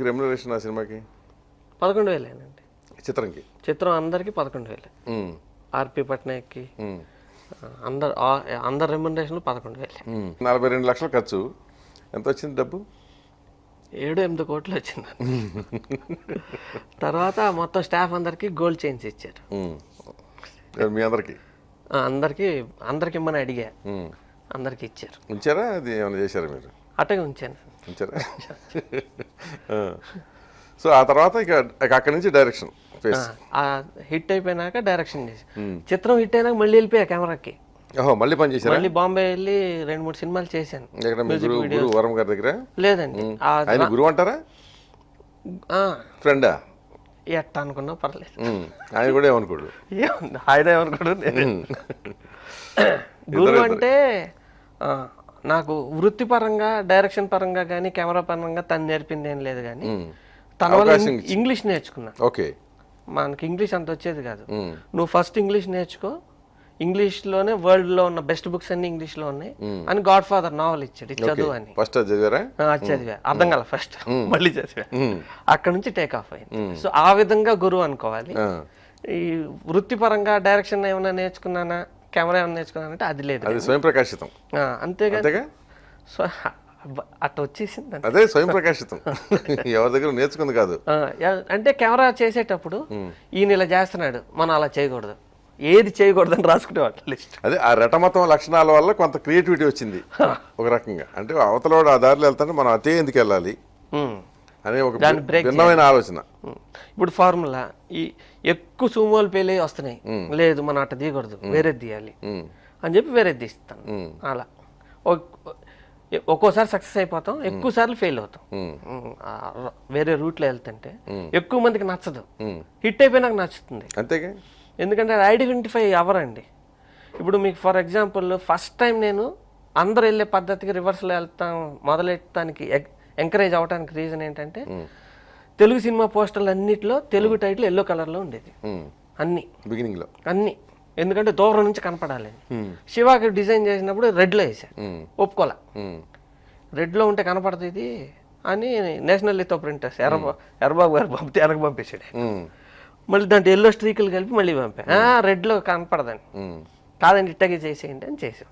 Remuneration ఆ సినిమాకి 11,000 అండి. చిత్రం అందరికి 11,000. ఆర్పి పట్నాయక్కి అందరు రెమ్యునరేషన్ 11,000. 42 లక్షలు ఖర్చు. ఎంత వచ్చింది డబ్బు? 7-8 కోట్లు వచ్చింది. తర్వాత మొత్తం స్టాఫ్ అందరికి గోల్డ్ చైన్స్ ఇచ్చారు. మీ అందరికి అందరికి ఇమ్మని అడిగా, అందరికి ఇచ్చారు. ఉంచారా? అది ఏమైనా చేశారా మీరు? అట్టగా ఉంచాను. ఉంచారా? సో ఆ తర్వాత ఇక అక్కడి నుంచి డైరెక్షన్ హిట్ అయిపోయినాక డైరెక్షన్ చేసి, చిత్రం హిట్ అయినాక మళ్ళీ వెళ్ళిపోయా కెమెరాకి. మళ్ళీ పని చేశారు? మళ్ళీ బాంబే వెళ్ళి 2-3 సినిమాలు చేశాను. గురు వరం గారి దగ్గర? లేదండి. ఆయన గురువు అంటారా? ఫ్రెండా? ఎట్ట అనుకున్నా పర్లేదు. ఆయన కూడా ఏమనుకోడు. ఆయన ఏమనుకోడు. గురువు అంటే నాకు వృత్తిపరంగా డైరెక్షన్ పరంగా కానీ కెమెరా పరంగా తను నేర్పింది ఏం లేదు, కానీ తన వల్ల ఇంగ్లీష్ నేర్చుకున్నా. ఓకే. మనకి ఇంగ్లీష్ అంత వచ్చేది కాదు. నువ్వు ఫస్ట్ ఇంగ్లీష్ నేర్చుకో, ఇంగ్లీష్లోనే వరల్డ్లో ఉన్న బెస్ట్ బుక్స్ అన్ని ఇంగ్లీష్లో ఉన్నాయి అని గాడ్ ఫాదర్ నావల్ ఇచ్చాడు, చదువు అని. ఫస్ట్ చదివారా? చదివా, అర్థం కాల ఫస్ట్, మళ్ళీ చదివా. అక్కడ నుంచి టేక్ ఆఫ్ అయింది. సో ఆ విధంగా గురువు అనుకోవాలి. ఈ వృత్తిపరంగా డైరెక్షన్ ఏమైనా నేర్చుకున్నానా, కెమెరా ఏమైనా నేర్చుకున్నానంటే అది లేదు. అది స్వయం ప్రకాశితం. అంతేగా. సో అట్లా వచ్చేసింది. అదే స్వయం ప్రకాశితం. ఎవరి దగ్గర నేర్చుకుంది కాదు. అంటే కెమెరా చేసేటప్పుడు ఈయన ఇలా చేస్తున్నాడు, మనం అలా చేయకూడదు, ఏది చేయకూడదు అని రాసుకునేవాడు లిస్ట్. అదే ఆ రెటమతం లక్షణాల వల్ల కొంత క్రియేటివిటీ వచ్చింది ఒక రకంగా. అంటే అవతలవాడు ఆ దారిలో వెళ్తాంటే మనం అదే ఎందుకు వెళ్ళాలి అనే ఒక భిన్నమైన ఆలోచన. ఇప్పుడు ఫార్ములా ఎక్కువ సుమోలు పేలే వస్తున్నాయి, లేదు మనం అట్ట తీయకూడదు, వేరేది తీయాలి అని చెప్పి వేరేది తీస్తాను. అలా ఒక్కోసారి సక్సెస్ అయిపోతాం, ఎక్కువ సార్లు ఫెయిల్ అవుతాం. వేరే రూట్లో వెళ్తుంటే ఎక్కువ మందికి నచ్చదు, హిట్ అయిపోయినాక నచ్చుతుంది. అంతేగా. ఎందుకంటే అది ఐడెంటిఫై అవ్వరండి. ఇప్పుడు మీకు ఫర్ ఎగ్జాంపుల్ ఫస్ట్ టైం నేను అందరు వెళ్ళే పద్ధతికి రివర్స్లో వెళ్తాం మొదలెట్టడానికి ఎంకరేజ్ అవ్వడానికి రీజన్ ఏంటంటే, తెలుగు సినిమా పోస్టర్లు అన్నిటిలో తెలుగు టైటిల్ ఎల్లో కలర్లో ఉండేది అన్ని బిగినింగ్లో అన్ని. ఎందుకంటే దూరం నుంచి కనపడాలి. శివాకి డిజైన్ చేసినప్పుడు రెడ్లో వేసాను, ఒప్పుకోలే. రెడ్లో ఉంటే కనపడుతుంది అని నేషనల్ లితో ప్రింటర్స్ ఎర్రబాబు గారు పంపితే వెనక పంపించాడు. మళ్ళీ దాంట్లో ఎల్లో స్ట్రీకులు కలిపి మళ్ళీ పంపా, రెడ్లో కనపడదని. కాదండి ఇట్టగే చేసేయండి అని చేసాం.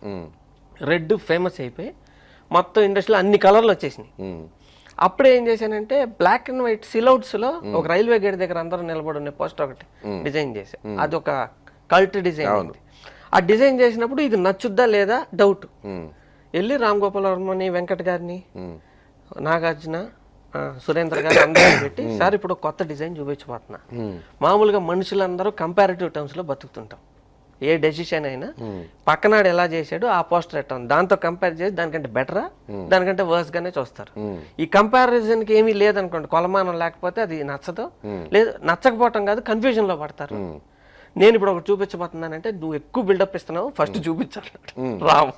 రెడ్ ఫేమస్ అయిపోయి మొత్తం ఇండస్ట్రీలో అన్ని కలర్లు వచ్చేసినాయి. అప్పుడే ఏం చేశానంటే బ్లాక్ అండ్ వైట్ సిలౌట్స్లో ఒక రైల్వే గేట్ దగ్గర అందరూ నిలబడి ఉన్న పోస్టర్ ఒకటి డిజైన్ చేశాను. అది ఒక కల్ట్ డిజైన్ ఉంది. ఆ డిజైన్ చేసినప్పుడు ఇది నచ్చుద్దా లేదా డౌట్. వెళ్ళి రామ్ గోపాల్ వర్మని, వెంకట్ గారిని, నాగార్జున, సురేంద్ర గారు అందరూ పెట్టి, సార్ ఇప్పుడు కొత్త డిజైన్ చూపించబోతున్నా. మామూలుగా మనుషులందరూ కంపారిటివ్ టర్మ్స్లో బతుకుతుంటాం. ఏ డెసిషన్ అయినా పక్కనాడు ఎలా చేశాడు ఆ పోస్టర్ ఎట్టా దాంతో కంపేర్ చేసి దానికంటే బెటరా దానికంటే వర్స్ గానే చూస్తారు. ఈ కంపారిజన్కి ఏమీ లేదనుకోండి, కొలమానం లేకపోతే అది నచ్చదు, లేదు నచ్చకపోవటం కాదు, కన్ఫ్యూజన్ లో పడతారు. నేను ఇప్పుడు ఒకటి చూపించబోతున్నానంటే నువ్వు ఎక్కువ బిల్డప్ ఇస్తున్నావు, ఫస్ట్ చూపించాలి. రామ్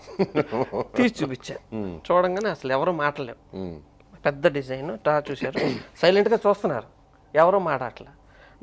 తీసి చూపించా, చూడంగానే అసలు ఎవరో మాటలేవు. పెద్ద డిజైన్ చూశారు, సైలెంట్ గా చూస్తున్నారు, ఎవరో మాట్లాడలే.